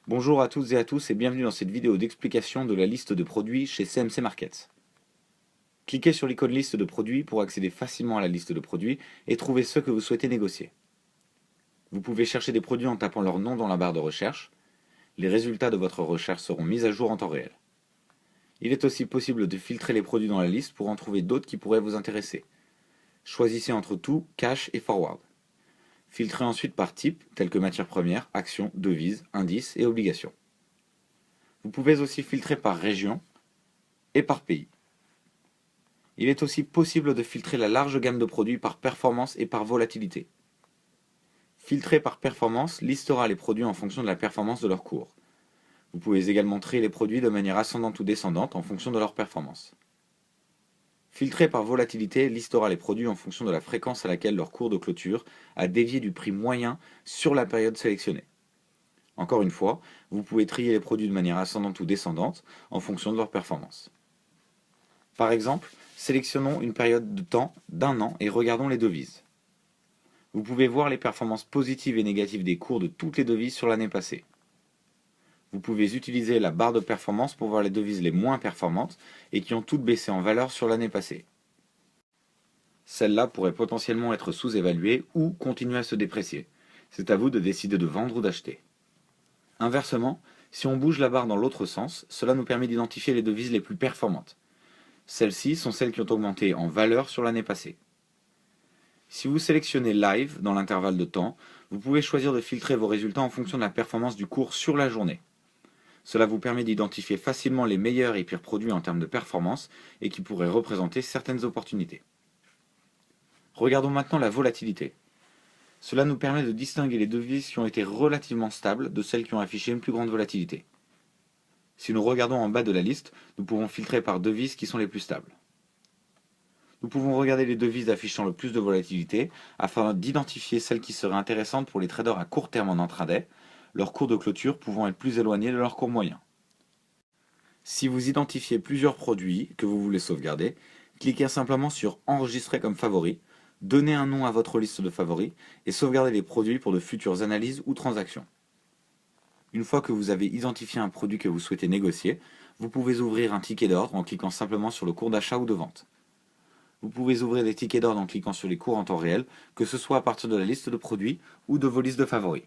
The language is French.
Bonjour à toutes et à tous et bienvenue dans cette vidéo d'explication de la liste de produits chez CMC Market. Cliquez sur l'icône liste de produits pour accéder facilement à la liste de produits et trouver ceux que vous souhaitez négocier. Vous pouvez chercher des produits en tapant leur nom dans la barre de recherche. Les résultats de votre recherche seront mis à jour en temps réel. Il est aussi possible de filtrer les produits dans la liste pour en trouver d'autres qui pourraient vous intéresser. Choisissez entre tout, cash et forward. Filtrez ensuite par type, tels que matières premières, actions, devises, indices et obligations. Vous pouvez aussi filtrer par région et par pays. Il est aussi possible de filtrer la large gamme de produits par performance et par volatilité. Filtrer par performance listera les produits en fonction de la performance de leur cours. Vous pouvez également trier les produits de manière ascendante ou descendante en fonction de leur performance. Filtrer par volatilité listera les produits en fonction de la fréquence à laquelle leur cours de clôture a dévié du prix moyen sur la période sélectionnée. Encore une fois, vous pouvez trier les produits de manière ascendante ou descendante en fonction de leur performance. Par exemple, sélectionnons une période de temps d'1 an et regardons les devises. Vous pouvez voir les performances positives et négatives des cours de toutes les devises sur l'année passée. Vous pouvez utiliser la barre de performance pour voir les devises les moins performantes et qui ont toutes baissé en valeur sur l'année passée. Celles-là pourraient potentiellement être sous-évaluées ou continuer à se déprécier. C'est à vous de décider de vendre ou d'acheter. Inversement, si on bouge la barre dans l'autre sens, cela nous permet d'identifier les devises les plus performantes. Celles-ci sont celles qui ont augmenté en valeur sur l'année passée. Si vous sélectionnez Live dans l'intervalle de temps, vous pouvez choisir de filtrer vos résultats en fonction de la performance du cours sur la journée. Cela vous permet d'identifier facilement les meilleurs et pires produits en termes de performance et qui pourraient représenter certaines opportunités. Regardons maintenant la volatilité. Cela nous permet de distinguer les devises qui ont été relativement stables de celles qui ont affiché une plus grande volatilité. Si nous regardons en bas de la liste, nous pouvons filtrer par devises qui sont les plus stables. Nous pouvons regarder les devises affichant le plus de volatilité afin d'identifier celles qui seraient intéressantes pour les traders à court terme en intraday, leur cours de clôture pouvant être plus éloigné de leur cours moyen. Si vous identifiez plusieurs produits que vous voulez sauvegarder, cliquez simplement sur Enregistrer comme favori, donnez un nom à votre liste de favoris et sauvegardez les produits pour de futures analyses ou transactions. Une fois que vous avez identifié un produit que vous souhaitez négocier, vous pouvez ouvrir un ticket d'ordre en cliquant simplement sur le cours d'achat ou de vente. Vous pouvez ouvrir des tickets d'ordre en cliquant sur les cours en temps réel, que ce soit à partir de la liste de produits ou de vos listes de favoris.